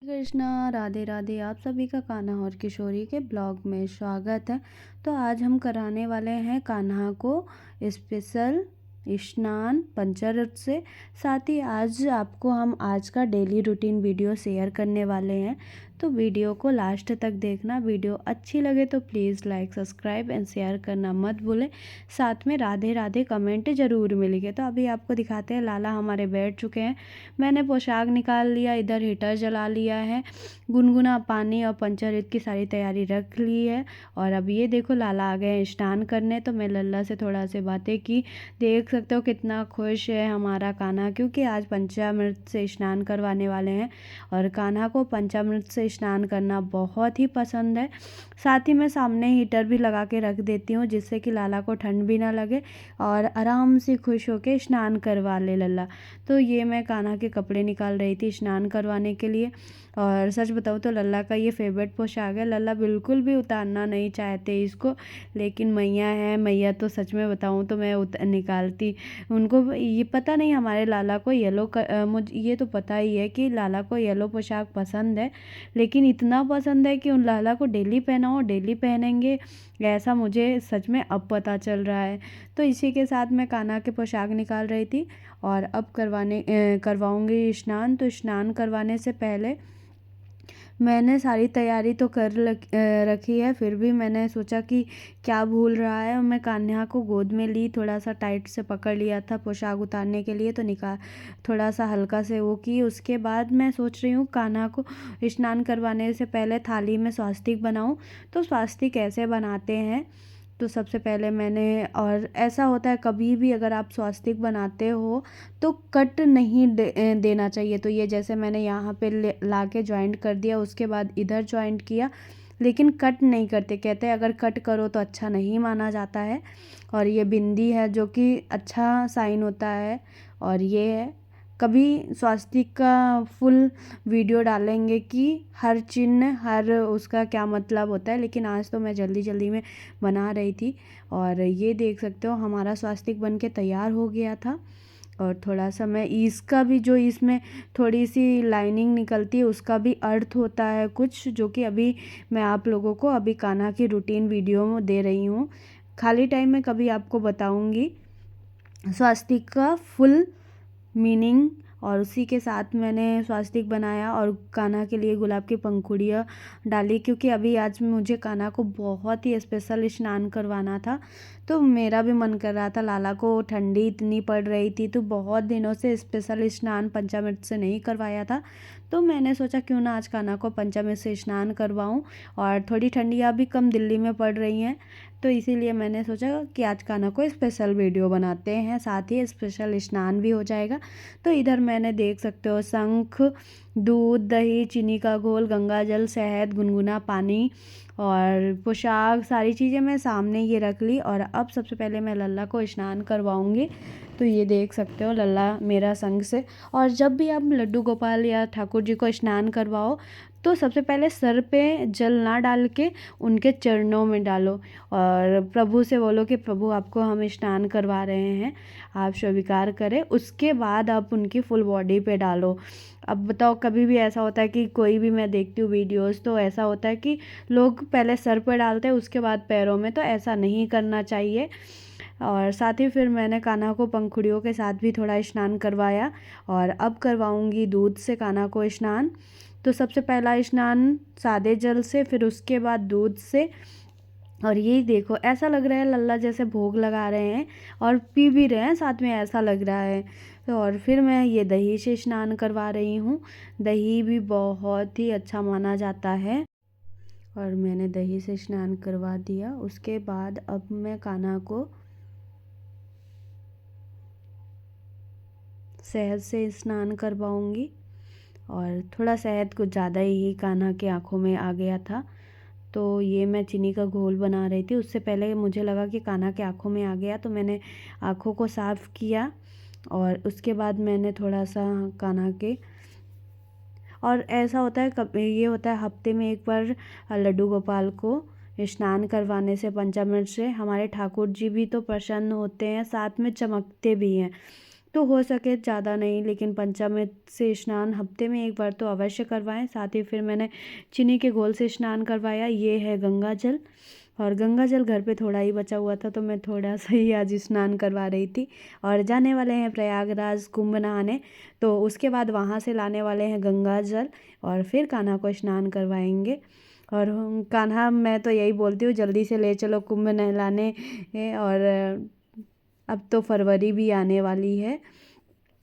कृष्णा राधे राधे। आप सभी का कान्हा और किशोरी के ब्लॉग में स्वागत है। तो आज हम कराने वाले हैं कान्हा को स्पेशल स्नान पंचामृत से। साथ ही आज आपको हम आज का डेली रूटीन वीडियो शेयर करने वाले हैं, तो वीडियो को लास्ट तक देखना। वीडियो अच्छी लगे तो please like subscribe and share करना मत भूलें। साथ में राधे राधे कमेंट ज़रूर मिलेंगे। तो अभी आपको दिखाते हैं, लाला हमारे बैठ चुके हैं। मैंने पोशाक निकाल लिया, इधर हीटर जला लिया है, गुनगुना पानी और पंचामृत की सारी तैयारी रख ली है। और अब ये देखो लाला आ गए हैं स्नान करने। तो मैं लल्ला से थोड़ा से बातें की। देख सकते हो कितना खुश है हमारा कान्हा, क्योंकि आज पंचामृत से स्नान करवाने वाले हैं और कान्हा को पंचामृत से स्नान करना बहुत ही पसंद है। साथ ही मैं सामने हीटर भी लगा के रख देती हूँ, जिससे कि लाला को ठंड भी ना लगे और आराम से खुश होकर स्नान करवा ले लल्ला। तो ये मैं कान्हा के कपड़े निकाल रही थी स्नान करवाने के लिए। और सच बताऊँ तो लल्ला का ये फेवरेट पोशाक है। लल्ला बिल्कुल भी उतारना नहीं चाहते इसको, लेकिन मैया है, मैया तो सच में बताऊँ तो मैं निकालती। उनको ये पता नहीं, हमारे लाला को मुझे ये तो पता ही है कि लाला को येलो पोशाक पसंद है, लेकिन इतना पसंद है कि उन लाला को डेली पहनाओ, डेली पहनेंगे, ऐसा मुझे सच में अब पता चल रहा है। तो इसी के साथ मैं कान्हा के पोशाक निकाल रही थी और अब करवाऊंगी स्नान। तो स्नान करवाने से पहले मैंने सारी तैयारी तो रखी है, फिर भी मैंने सोचा कि क्या भूल रहा है। और मैं कान्हा को गोद में ली, थोड़ा सा टाइट से पकड़ लिया था पोशाक उतारने के लिए, तो निकाल थोड़ा सा हल्का से वो की। उसके बाद मैं सोच रही हूँ कान्हा को स्नान करवाने से पहले थाली में स्वास्तिक बनाऊँ। तो स्वास्तिक कैसे बनाते हैं, तो सबसे पहले मैंने, और ऐसा होता है कभी भी अगर आप स्वास्तिक बनाते हो तो कट नहीं देना चाहिए। तो ये जैसे मैंने यहाँ पे ला के ज्वाइंट कर दिया, उसके बाद इधर ज्वाइंट किया, लेकिन कट नहीं करते। कहते हैं अगर कट करो तो अच्छा नहीं माना जाता है। और ये बिंदी है जो कि अच्छा साइन होता है। और ये है, कभी स्वास्तिक का फुल वीडियो डालेंगे कि हर चिन्ह हर उसका क्या मतलब होता है, लेकिन आज तो मैं जल्दी जल्दी में बना रही थी। और ये देख सकते हो हमारा स्वास्तिक बन के तैयार हो गया था। और थोड़ा सा मैं इसका भी, जो इसमें थोड़ी सी लाइनिंग निकलती है, उसका भी अर्थ होता है कुछ, जो कि अभी मैं आप लोगों को अभी कान्हा की रूटीन वीडियो में दे रही हूँ। खाली टाइम में कभी आपको बताऊँगी स्वास्तिक का फुल मीनिंग। और उसी के साथ मैंने स्वास्तिक बनाया और कान्हा के लिए गुलाब की पंखुड़ियाँ डाली, क्योंकि अभी आज मुझे कान्हा को बहुत ही स्पेशल स्नान करवाना था। तो मेरा भी मन कर रहा था, लाला को ठंडी इतनी पड़ रही थी, तो बहुत दिनों से स्पेशल स्नान पंचामृत से नहीं करवाया था। तो मैंने सोचा क्यों ना आज कान्हा को पंचामृत से स्नान करवाऊँ। और थोड़ी ठंडियाँ भी कम दिल्ली में पड़ रही हैं, तो इसीलिए मैंने सोचा कि आज कान्हा को स्पेशल वीडियो बनाते हैं, साथ ही स्पेशल स्नान भी हो जाएगा। तो इधर मैंने देख सकते हो शंख, दूध, दही, चीनी का घोल, गंगा जल, शहद, गुनगुना पानी और पोशाक, सारी चीज़ें मैं सामने ये रख ली। और अब सबसे पहले मैं लल्ला को स्नान करवाऊंगी। तो ये देख सकते हो लल्ला मेरा संग से। और जब भी आप लड्डू गोपाल या ठाकुर जी को स्नान करवाओ, तो सबसे पहले सर पे जल ना डाल के उनके चरणों में डालो और प्रभु से बोलो कि प्रभु आपको हम स्नान करवा रहे हैं, आप स्वीकार करें। उसके बाद आप उनकी फुल बॉडी पे डालो। अब बताओ, कभी भी ऐसा होता है कि कोई भी मैं देखती हूँ वीडियोस, तो ऐसा होता है कि लोग पहले सर पे डालते हैं उसके बाद पैरों में, तो ऐसा नहीं करना चाहिए। और साथ ही फिर मैंने कान्हा को पंखुड़ियों के साथ भी थोड़ा स्नान करवाया। और अब करवाऊंगी दूध से कान्हा को स्नान। तो सबसे पहला स्नान सादे जल से, फिर उसके बाद दूध से। और ये देखो ऐसा लग रहा है लल्ला जैसे भोग लगा रहे हैं और पी भी रहे हैं साथ में, ऐसा लग रहा है। तो और फिर मैं ये दही से स्नान करवा रही हूँ। दही भी बहुत ही अच्छा माना जाता है। और मैंने दही से स्नान करवा दिया। उसके बाद अब मैं कान्हा को शहद से स्नान करवाऊंगी। और थोड़ा शहद कुछ ज़्यादा ही कान्हा की आँखों में आ गया था, तो ये मैं चीनी का घोल बना रही थी। उससे पहले मुझे लगा कि कान्हा के आँखों में आ गया, तो मैंने आँखों को साफ़ किया। और उसके बाद मैंने थोड़ा सा कान्हा के, और ऐसा होता है कब ये होता है हफ्ते में एक बार लड्डू गोपाल को स्नान करवाने से पंचामृत से हमारे ठाकुर जी भी तो प्रसन्न होते हैं, साथ में चमकते भी हैं। तो हो सके ज़्यादा नहीं, लेकिन पंचामृत से स्नान हफ्ते में एक बार तो अवश्य करवाएं। साथ ही फिर मैंने चीनी के घोल से स्नान करवाया। ये है गंगा जल, और गंगा जल घर पे थोड़ा ही बचा हुआ था, तो मैं थोड़ा सा ही आज स्नान करवा रही थी। और जाने वाले हैं प्रयागराज कुंभ नहाने, तो उसके बाद वहाँ से लाने वाले हैं गंगा जल, और फिर कान्हा को स्नान करवाएंगे। और कान्हा, मैं तो यही बोलती हूँ, जल्दी से ले चलो कुंभ नहलाने। और अब तो फरवरी भी आने वाली है।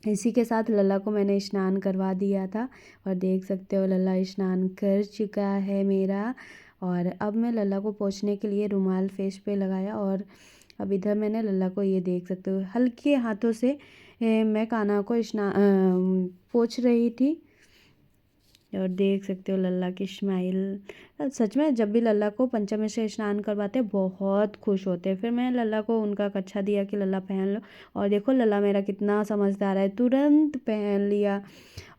इसी के साथ लल्ला को मैंने स्नान करवा दिया था, और देख सकते हो लल्ला स्नान कर चुका है मेरा। और अब मैं लल्ला को पोंछने के लिए रुमाल फेस पे लगाया, और अब इधर मैंने लल्ला को, ये देख सकते हो, हल्के हाथों से मैं कान्हा को पोंछ रही थी। और देख सकते हो लल्ला की स्माइल। सच में जब भी लल्ला को पंचमी से स्नान करवाते हैं बहुत खुश होते हैं। फिर मैं लल्ला को उनका कच्छा दिया कि लल्ला पहन लो, और देखो लल्ला मेरा कितना समझदार है, तुरंत पहन लिया।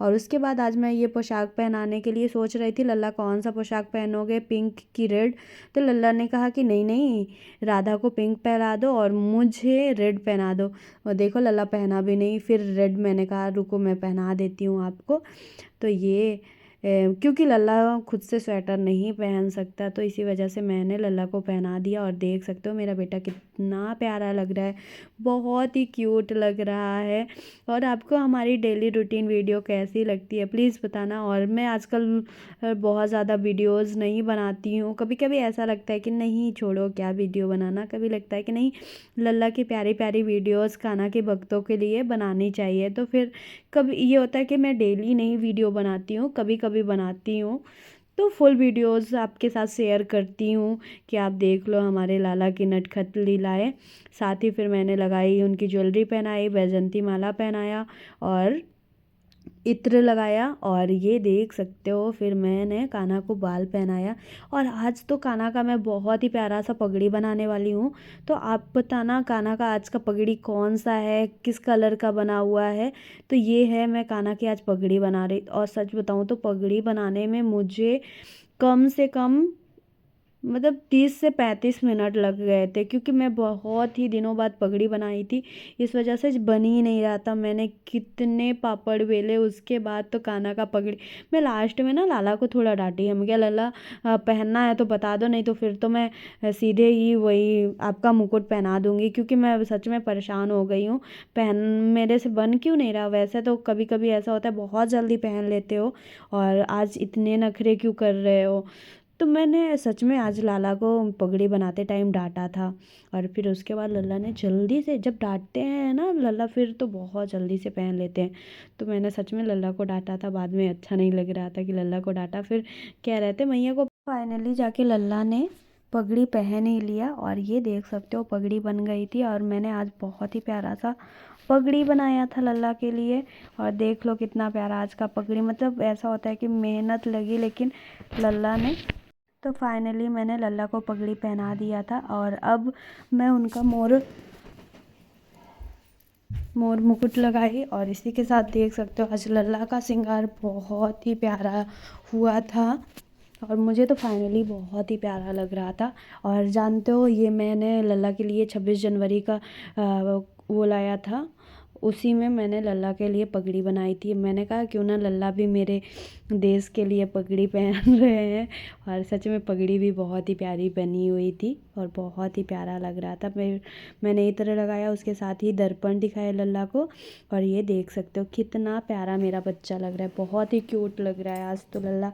और उसके बाद आज मैं ये पोशाक पहनाने के लिए सोच रही थी, लल्ला कौन सा पोशाक पहनोगे, पिंक की रेड। तो लल्ला ने कहा कि नहीं नहीं, राधा को पिंक पहना दो और मुझे रेड पहना दो। और देखो लल्ला पहना भी नहीं, फिर रेड मैंने कहा रुको मैं पहना देती हूँ आपको। तो ये क्योंकि लल्ला खुद से स्वेटर नहीं पहन सकता, तो इसी वजह से मैंने लल्ला को पहना दिया। और देख सकते हो मेरा बेटा कितना प्यारा लग रहा है, बहुत ही क्यूट लग रहा है। और आपको हमारी डेली रूटीन वीडियो कैसी लगती है प्लीज़ बताना। और मैं आजकल बहुत ज़्यादा वीडियोज़ नहीं बनाती हूँ, कभी कभी ऐसा लगता है कि नहीं छोड़ो क्या वीडियो बनाना, कभी लगता है कि नहीं लल्ला की प्यारी प्यारी वीडियोज़ कान्हा के भक्तों के लिए बनानी चाहिए। तो फिर कभी ये होता है कि मैं डेली नहीं वीडियो बनाती हूँ, कभी कभी बनाती हूँ, तो फुल वीडियोस आपके साथ शेयर करती हूँ कि आप देख लो हमारे लाला की नटखट लीलाएं। साथ ही फिर मैंने लगाई, उनकी ज्वेलरी पहनाई, वैजंती माला पहनाया, और इत्र लगाया। और ये देख सकते हो फिर मैंने कान्हा को बाल पहनाया। और आज तो कान्हा का मैं बहुत ही प्यारा सा पगड़ी बनाने वाली हूँ। तो आप बताना कान्हा का आज का पगड़ी कौन सा है, किस कलर का बना हुआ है। तो ये है, मैं कान्हा की आज पगड़ी बना रही। और सच बताऊँ तो पगड़ी बनाने में मुझे कम से कम मतलब 30 से 35 मिनट लग गए थे, क्योंकि मैं बहुत ही दिनों बाद पगड़ी बनाई थी, इस वजह से बन ही नहीं रहा था। मैंने कितने पापड़ बेले, उसके बाद तो कान्हा का पगड़ी। मैं लास्ट में ना लाला को थोड़ा डांटी, हम क्या लल्ला पहनना है तो बता दो, नहीं तो फिर तो मैं सीधे ही वही आपका मुकुट पहना दूंगी, क्योंकि मैं सच में परेशान हो गई हूँ। पहन मेरे से बन क्यों नहीं रहा। वैसे तो कभी कभी ऐसा होता है बहुत जल्दी पहन लेते हो, और आज इतने नखरे क्यों कर रहे हो। तो मैंने सच में आज लाला को पगड़ी बनाते टाइम डांटा था। और फिर उसके बाद लल्ला ने जल्दी से, जब डांटते हैं ना लल्ला फिर तो बहुत जल्दी से पहन लेते हैं। तो मैंने सच में लल्ला को डांटा था, बाद में अच्छा नहीं लग रहा था कि लल्ला को डांटा। फिर कह रहे थे मैया को। फाइनली जाके लल्ला ने पगड़ी पहन ही लिया, और ये देख सकते हो पगड़ी बन गई थी। और मैंने आज बहुत ही प्यारा सा पगड़ी बनाया था लल्ला के लिए। और देख लो कितना प्यारा आज का पगड़ी, मतलब ऐसा होता है कि मेहनत लगी लेकिन लल्ला ने। तो फाइनली मैंने लल्ला को पगड़ी पहना दिया था, और अब मैं उनका मोर मुकुट लगाई। और इसी के साथ देख सकते हो आज लल्ला का श्रृंगार बहुत ही प्यारा हुआ था, और मुझे तो फाइनली बहुत ही प्यारा लग रहा था। और जानते हो ये मैंने लल्ला के लिए 26 जनवरी का वो लाया था, उसी में मैंने लल्ला के लिए पगड़ी बनाई थी। मैंने कहा क्यों ना लल्ला भी मेरे देश के लिए पगड़ी पहन रहे हैं। और सच में पगड़ी भी बहुत ही प्यारी बनी हुई थी, और बहुत ही प्यारा लग रहा था। मैंने इत्र लगाया, उसके साथ ही दर्पण दिखाया लल्ला को। और ये देख सकते हो कितना प्यारा मेरा बच्चा लग रहा है, बहुत ही क्यूट लग रहा है आज तो लल्ला।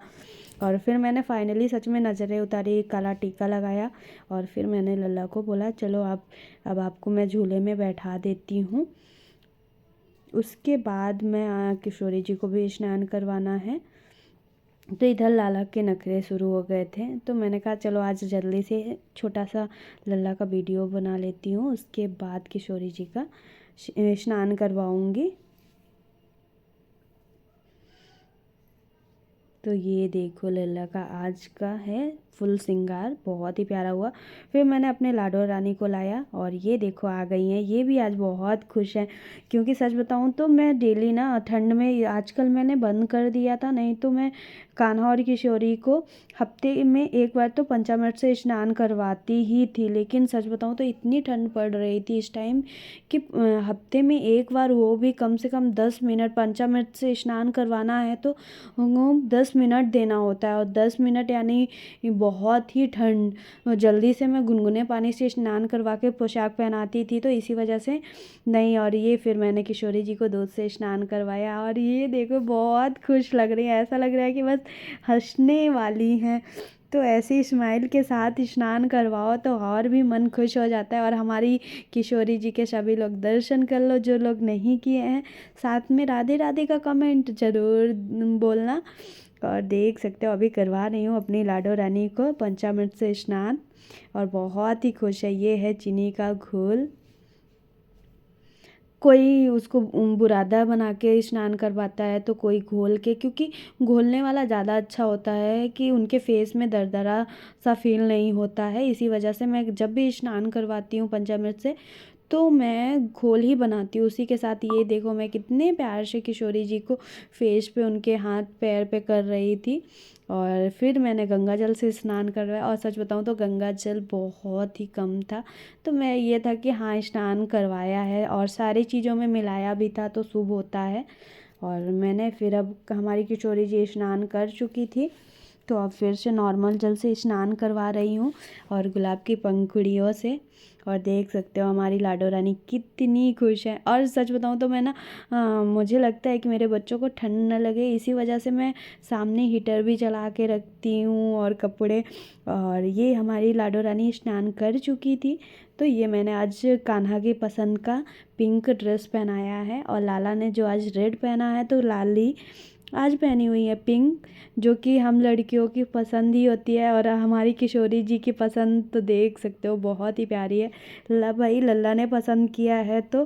और फिर मैंने फाइनली सच में नज़रें उतारी, काला टीका लगाया। और फिर मैंने लल्ला को बोला चलो आप, अब आपको मैं झूले में बैठा देती हूँ। उसके बाद मैं किशोरी जी को भी स्नान करवाना है। तो इधर लाला के नखरे शुरू हो गए थे, तो मैंने कहा चलो आज जल्दी से छोटा सा लल्ला का वीडियो बना लेती हूँ, उसके बाद किशोरी जी का स्नान करवाऊँगी। तो ये देखो लल्ला का आज का है फुल श्रृंगार बहुत ही प्यारा हुआ। फिर मैंने अपने लाडो रानी को लाया और ये देखो आ गई हैं। ये भी आज बहुत खुश हैं, क्योंकि सच बताऊं तो मैं डेली ना ठंड में आजकल मैंने बंद कर दिया था, नहीं तो मैं कान्हा और किशोरी को हफ्ते में एक बार तो पंचामृत से स्नान करवाती ही थी। लेकिन सच बताऊं तो इतनी ठंड पड़ रही थी इस टाइम कि हफ्ते में एक बार वो भी कम से कम 10 मिनट पंचामृत से स्नान करवाना है तो 10 मिनट देना होता है, और 10 मिनट यानी बहुत ही ठंड। जल्दी से मैं गुनगुने पानी से स्नान करवा के पोशाक पहनाती थी, तो इसी वजह से नहीं। और ये फिर मैंने किशोरी जी को दूध से स्नान करवाया और ये देखो बहुत खुश लग रही है, ऐसा लग रहा है कि बस हंसने वाली हैं। तो ऐसे स्माइल के साथ स्नान करवाओ तो और भी मन खुश हो जाता है। और हमारी किशोरी जी के सभी लोग दर्शन कर लो, जो लोग नहीं किए हैं। साथ में राधे राधे का कमेंट ज़रूर बोलना। और देख सकते हो अभी करवा रही हूँ अपनी लाडो रानी को पंचामृत से स्नान, और बहुत ही खुश है। ये है चीनी का घोल, कोई उसको बुरादा बना के स्नान करवाता है तो कोई घोल के, क्योंकि घोलने वाला ज़्यादा अच्छा होता है कि उनके फेस में दरदरा सा फील नहीं होता है। इसी वजह से मैं जब भी स्नान करवाती हूँ पंचामृत से तो मैं घोल ही बनाती हूँ उसी के साथ। ये देखो मैं कितने प्यार से किशोरी जी को फेस पे उनके हाथ पैर पे कर रही थी। और फिर मैंने गंगा जल से स्नान करवाया, और सच बताऊँ तो गंगा जल बहुत ही कम था, तो मैं ये था कि हाँ स्नान करवाया है और सारी चीज़ों में मिलाया भी था तो शुभ होता है। और मैंने फिर अब हमारी किशोरी जी स्नान कर चुकी थी, तो अब फिर से नॉर्मल जल से स्नान करवा रही हूँ और गुलाब की पंखुड़ियों से। और देख सकते हो हमारी लाडो रानी कितनी खुश है। और सच बताऊँ तो मैं ना मुझे लगता है कि मेरे बच्चों को ठंड न लगे, इसी वजह से मैं सामने हीटर भी चला के रखती हूँ और कपड़े। और ये हमारी लाडो रानी स्नान कर चुकी थी, तो ये मैंने आज कान्हा की पसंद का पिंक ड्रेस पहनाया है, और लाला ने जो आज रेड पहना है तो लाली आज पहनी हुई है पिंक, जो कि हम लड़कियों की पसंद ही होती है। और हमारी किशोरी जी की पसंद तो देख सकते हो बहुत ही प्यारी है। भाई लल्ला ने पसंद किया है तो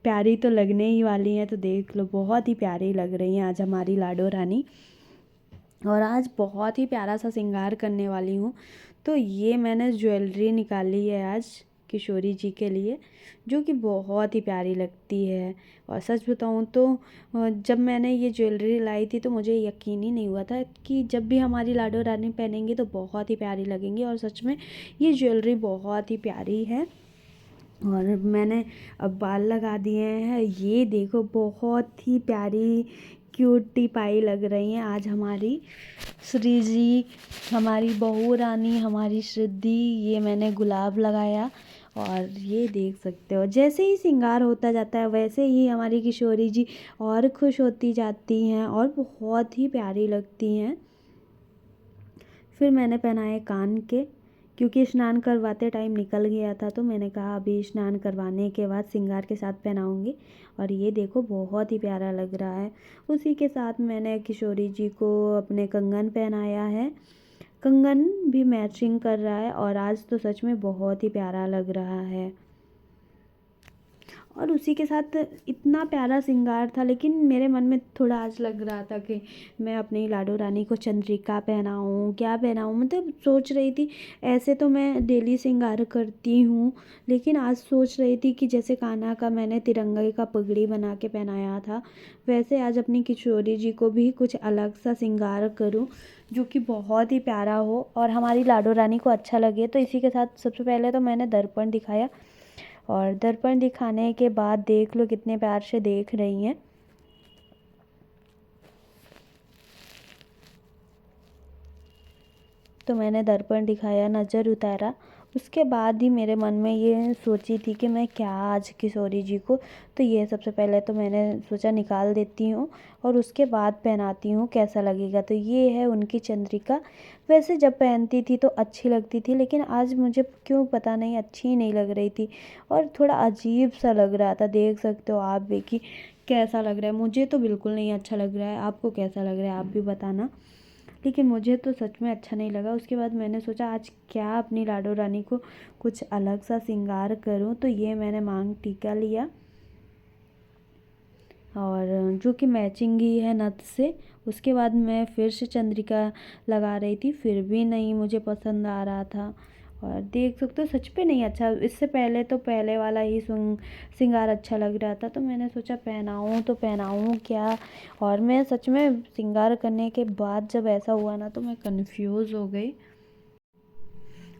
प्यारी तो लगने ही वाली है। तो देख लो बहुत ही प्यारी लग रही हैं आज हमारी लाडो रानी। और आज बहुत ही प्यारा सा श्रृंगार करने वाली हूँ। तो ये मैंने ज्वेलरी निकाली है आज किशोरी जी के लिए, जो कि बहुत ही प्यारी लगती है। और सच बताऊँ तो जब मैंने ये ज्वेलरी लाई थी तो मुझे यकीन ही नहीं हुआ था कि जब भी हमारी लाडो रानी पहनेंगी तो बहुत ही प्यारी लगेंगी। और सच में ये ज्वेलरी बहुत ही प्यारी है। और मैंने अब बाल लगा दिए हैं, ये देखो बहुत ही प्यारी क्यूटी पाई लग रही हैं आज हमारी श्री जी, हमारी बहू रानी, हमारी सिद्धि। ये मैंने गुलाब लगाया और ये देख सकते हो जैसे ही श्रृंगार होता जाता है वैसे ही हमारी किशोरी जी और खुश होती जाती हैं और बहुत ही प्यारी लगती हैं। फिर मैंने पहनाए कान के, क्योंकि स्नान करवाते टाइम निकल गया था, तो मैंने कहा अभी स्नान करवाने के बाद श्रृंगार के साथ पहनाऊंगी। और ये देखो बहुत ही प्यारा लग रहा है। उसी के साथ मैंने किशोरी जी को अपने कंगन पहनाया है, कंगन भी मैचिंग कर रहा है और आज तो सच में बहुत ही प्यारा लग रहा है। और उसी के साथ इतना प्यारा श्रृंगार था, लेकिन मेरे मन में थोड़ा आज लग रहा था कि मैं अपनी लाडो रानी को चंद्रिका पहनाऊँ, क्या पहनाऊँ, मतलब सोच रही थी। ऐसे तो मैं डेली श्रृंगार करती हूँ, लेकिन आज सोच रही थी कि जैसे कान्हा का मैंने तिरंगे का पगड़ी बना के पहनाया था, वैसे आज अपनी किशोरी जी को भी कुछ अलग सा श्रृंगार करूँ जो कि बहुत ही प्यारा हो और हमारी लाडो रानी को अच्छा लगे। तो इसी के साथ सबसे पहले तो मैंने दर्पण दिखाया, और दर्पण दिखाने के बाद देख लो कितने प्यार से देख रही हैं। तो मैंने दर्पण दिखाया, नज़र उतारा, उसके बाद ही मेरे मन में ये सोची थी कि मैं क्या आज किशोरी जी को, तो ये सबसे पहले तो मैंने सोचा निकाल देती हूँ और उसके बाद पहनाती हूँ कैसा लगेगा। तो ये है उनकी चंद्रिका। वैसे जब पहनती थी तो अच्छी लगती थी, लेकिन आज मुझे क्यों पता नहीं अच्छी नहीं लग रही थी और थोड़ा अजीब सा लग रहा था। देख सकते हो आप भी कि कैसा लग रहा है। मुझे तो बिल्कुल नहीं अच्छा लग रहा है, आपको कैसा लग रहा है आप भी बताना, लेकिन मुझे तो सच में अच्छा नहीं लगा। उसके बाद मैंने सोचा आज क्या अपनी लाडो रानी को कुछ अलग सा श्रृंगार करूं, तो ये मैंने मांग टीका लिया और जो कि मैचिंग ही है नथ से। उसके बाद मैं फिर से चंद्रिका लगा रही थी, फिर भी नहीं मुझे पसंद आ रहा था। और देख सकते हो सच पे नहीं अच्छा, इससे पहले तो पहले वाला ही श्रृंगार अच्छा लग रहा था, तो मैंने सोचा पहनाऊँ तो पहनाऊँ क्या। और मैं सच में श्रृंगार करने के बाद जब ऐसा हुआ ना, तो मैं कंफ्यूज हो गई।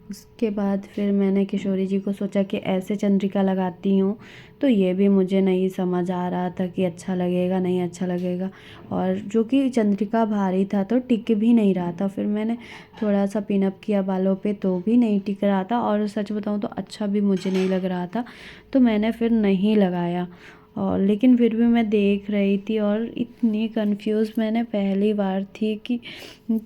उसके बाद फिर मैंने किशोरी जी को सोचा कि ऐसे चंद्रिका लगाती हूँ, तो ये भी मुझे नहीं समझ आ रहा था कि अच्छा लगेगा नहीं अच्छा लगेगा। और जो कि चंद्रिका भारी था तो टिक भी नहीं रहा था। फिर मैंने थोड़ा सा पिनअप किया बालों पे, तो भी नहीं टिक रहा था, और सच बताऊँ तो अच्छा भी मुझे नहीं लग रहा था, तो मैंने फिर नहीं लगाया। और लेकिन फिर भी मैं देख रही थी, और इतनी कंफ्यूज मैंने पहली बार थी कि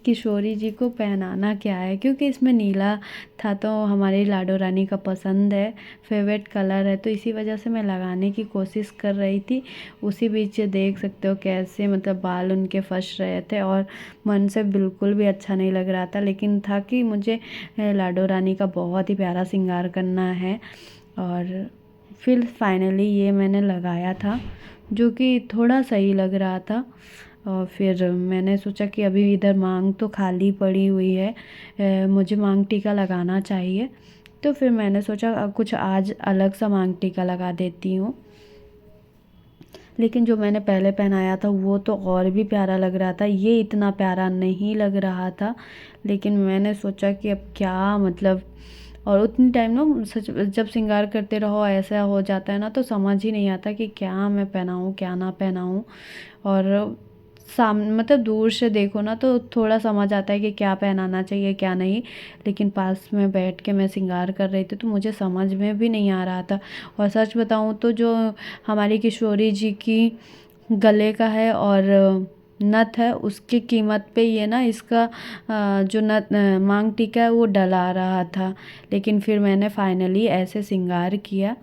किशोरी जी को पहनाना क्या है, क्योंकि इसमें नीला था तो हमारी लाडो रानी का पसंद है, फेवरेट कलर है, तो इसी वजह से मैं लगाने की कोशिश कर रही थी। उसी बीच देख सकते हो कैसे मतलब बाल उनके फंस रहे थे, और मन से बिल्कुल भी अच्छा नहीं लग रहा था, लेकिन था कि मुझे लाडो रानी का बहुत ही प्यारा श्रृंगार करना है। और फिर फाइनली ये मैंने लगाया था, जो कि थोड़ा सही लग रहा था। और फिर मैंने सोचा कि अभी इधर मांग तो खाली पड़ी हुई है, मुझे मांग टीका लगाना चाहिए, तो फिर मैंने सोचा कुछ आज अलग सा मांग टीका लगा देती हूँ। लेकिन जो मैंने पहले पहनाया था वो तो और भी प्यारा लग रहा था, ये इतना प्यारा नहीं लग रहा था। लेकिन मैंने सोचा कि अब क्या मतलब, और उतनी टाइम ना सच जब श्रृंगार करते रहो ऐसा हो जाता है ना, तो समझ ही नहीं आता कि क्या मैं पहनाऊँ क्या ना पहनाऊँ। और मतलब दूर से देखो ना तो थोड़ा समझ आता है कि क्या पहनाना चाहिए क्या नहीं, लेकिन पास में बैठ के मैं श्रृंगार कर रही थी तो मुझे समझ में भी नहीं आ रहा था। और सच बताऊँ तो जो हमारी किशोरी जी की गले का है और नथ है, उसकी कीमत पे ये ना इसका जो नथ मांग टीका है वो डला रहा था। लेकिन फिर मैंने फाइनली ऐसे श्रृंगार किया,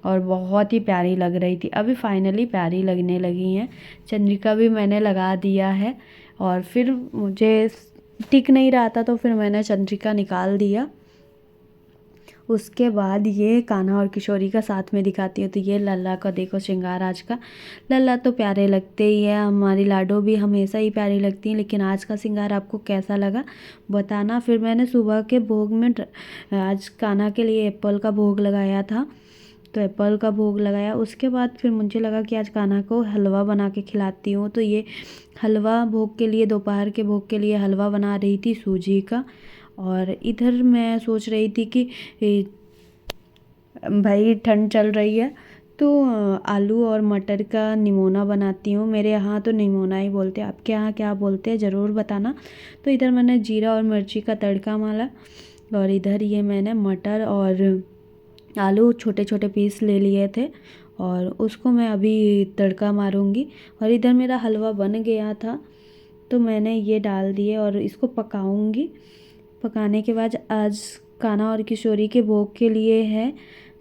और बहुत ही प्यारी लग रही थी। अभी फाइनली प्यारी लगने लगी हैं। चंद्रिका भी मैंने लगा दिया है, और फिर मुझे टिक नहीं रहा था, तो फिर मैंने चंद्रिका निकाल दिया। उसके बाद ये कान्हा और किशोरी का साथ में दिखाती हूँ, तो ये लल्ला का देखो श्रृंगार आज का। लल्ला तो प्यारे लगते ही है, हमारी लाडो भी हमेशा ही प्यारी लगती हैं, लेकिन आज का श्रृंगार आपको कैसा लगा बताना। फिर मैंने सुबह के भोग में आज कान्हा के लिए एप्पल का भोग लगाया था, तो एप्पल का भोग लगाया। उसके बाद फिर मुझे लगा कि आज कान्हा को हलवा बना के खिलाती हूँ, तो ये हलवा भोग के लिए, दोपहर के भोग के लिए हलवा बना रही थी सूजी का। और इधर मैं सोच रही थी कि भाई ठंड चल रही है तो आलू और मटर का निमोना बनाती हूँ। मेरे यहाँ तो निमोना ही बोलते हैं, आपके यहाँ क्या बोलते हैं ज़रूर बताना। तो इधर मैंने जीरा और मिर्ची का तड़का मारा, और इधर ये मैंने मटर और आलू छोटे छोटे पीस ले लिए थे, और उसको मैं अभी तड़का मारूंगी। और इधर मेरा हलवा बन गया था, तो मैंने ये डाल दिए और इसको पकाऊंगी। पकाने के बाद आज कान्हा और किशोरी के भोग के लिए है,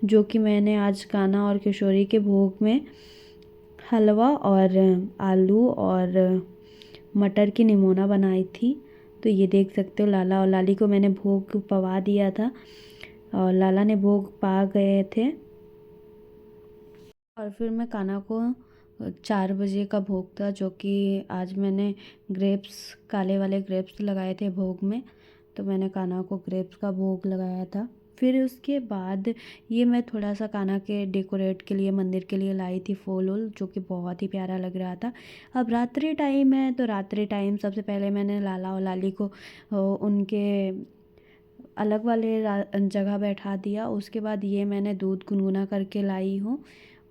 जो कि मैंने आज कान्हा और किशोरी के भोग में हलवा और आलू और मटर की निमोना बनाई थी। तो ये देख सकते हो लाला और लाली को मैंने भोग पवा दिया था, और लाला ने भोग पा गए थे। और फिर मैं कान्हा को 4 बजे का भोग था, जो कि आज मैंने ग्रेप्स, काले वाले ग्रेप्स लगाए थे भोग में, तो मैंने कान्हा को ग्रेप्स का भोग लगाया था। फिर उसके बाद ये मैं थोड़ा सा कान्हा के डेकोरेट के लिए, मंदिर के लिए लाई थी फूल वूल, जो कि बहुत ही प्यारा लग रहा था। अब रात्रि टाइम है, तो रात्रि टाइम सबसे पहले मैंने लाला और लाली को उनके अलग वाले जगह बैठा दिया। उसके बाद ये मैंने दूध गुनगुना करके लाई हूँ,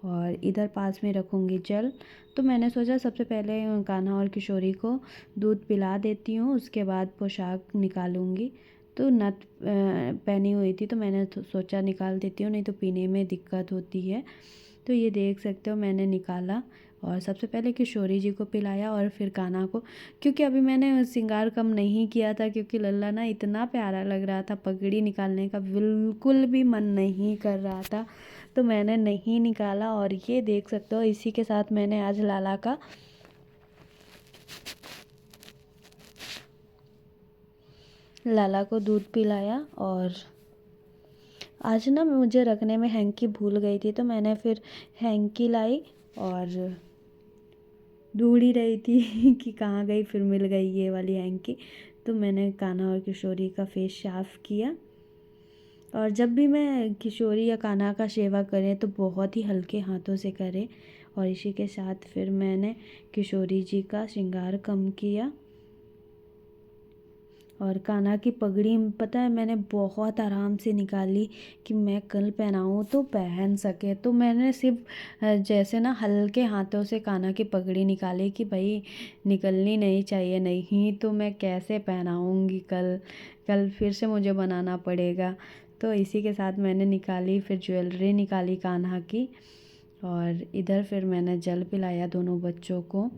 और इधर पास में रखूँगी जल। तो मैंने सोचा सबसे पहले कान्हा और किशोरी को दूध पिला देती हूँ, उसके बाद पोशाक निकालूंगी। तो नथ पहनी हुई थी, तो मैंने सोचा निकाल देती हूँ, नहीं तो पीने में दिक्कत होती है। तो ये देख सकते हो मैंने निकाला, और सबसे पहले किशोरी जी को पिलाया और फिर कान्हा को, क्योंकि अभी मैंने श्रृंगार कम नहीं किया था, क्योंकि लल्ला ना इतना प्यारा लग रहा था, पगड़ी निकालने का बिल्कुल भी मन नहीं कर रहा था, तो मैंने नहीं निकाला। और ये देख सकते हो इसी के साथ मैंने आज लाला को दूध पिलाया। और आज ना मुझे रखने में हैंकी भूल गई थी, तो मैंने फिर हैंकी लाई और ढूंढ ही रही थी कि कहाँ गई, फिर मिल गई ये वाली हैंकी। तो मैंने कान्हा और किशोरी का फेस साफ किया। और जब भी मैं किशोरी या कान्हा का सेवा करें तो बहुत ही हल्के हाथों से करें। और इसी के साथ फिर मैंने किशोरी जी का श्रृंगार कम किया। और कान्हा की पगड़ी पता है मैंने बहुत आराम से निकाली कि मैं कल पहनाऊँ तो पहन सके। तो मैंने सिर्फ जैसे ना हल्के हाथों से कान्हा की पगड़ी निकाली कि भाई निकलनी नहीं चाहिए, नहीं तो मैं कैसे पहनाऊँगी कल, कल फिर से मुझे बनाना पड़ेगा। तो इसी के साथ मैंने निकाली, फिर ज्वेलरी निकाली कान्हा की। और इधर फिर मैंने जल पिलाया दोनों बच्चों को।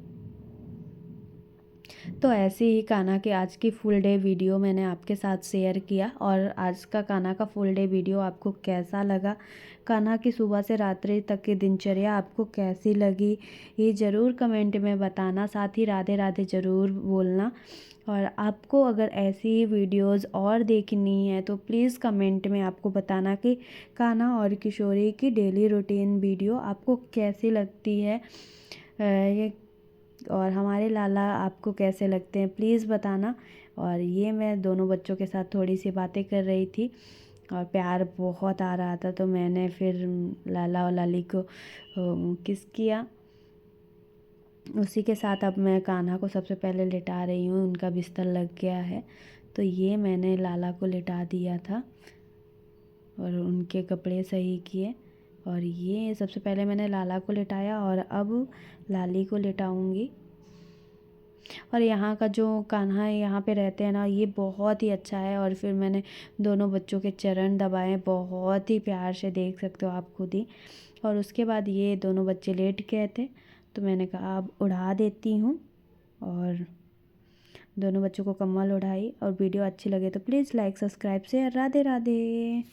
तो ऐसे ही कान्हा के आज की फुल डे वीडियो मैंने आपके साथ शेयर किया। और आज का कान्हा का फुल डे वीडियो आपको कैसा लगा, कान्हा की सुबह से रात्रि तक की दिनचर्या आपको कैसी लगी, ये ज़रूर कमेंट में बताना। साथ ही राधे राधे ज़रूर बोलना। और आपको अगर ऐसी वीडियोस और देखनी है तो प्लीज़ कमेंट में आपको बताना कि कान्हा और किशोरी की डेली रूटीन वीडियो आपको कैसी लगती है। ये और हमारे लाला आपको कैसे लगते हैं प्लीज़ बताना। और ये मैं दोनों बच्चों के साथ थोड़ी सी बातें कर रही थी और प्यार बहुत आ रहा था, तो मैंने फिर लाला और लाली को किस किया। उसी के साथ अब मैं कान्हा को सबसे पहले लिटा रही हूँ, उनका बिस्तर लग गया है। तो ये मैंने लाला को लिटा दिया था और उनके कपड़े सही किए। और ये सबसे पहले मैंने लाला को लिटाया और अब लाली को लिटाऊंगी। और यहाँ का जो कान्हा यहाँ पे रहते हैं ना, ये बहुत ही अच्छा है। और फिर मैंने दोनों बच्चों के चरण दबाए, बहुत ही प्यार से, देख सकते हो आप खुद ही। और उसके बाद ये दोनों बच्चे लेट गए थे, तो मैंने कहा अब उड़ा देती हूँ। और दोनों बच्चों को कम्बल उड़ाई। और वीडियो अच्छी लगे तो please like, subscribe, share. Radhe Radhe.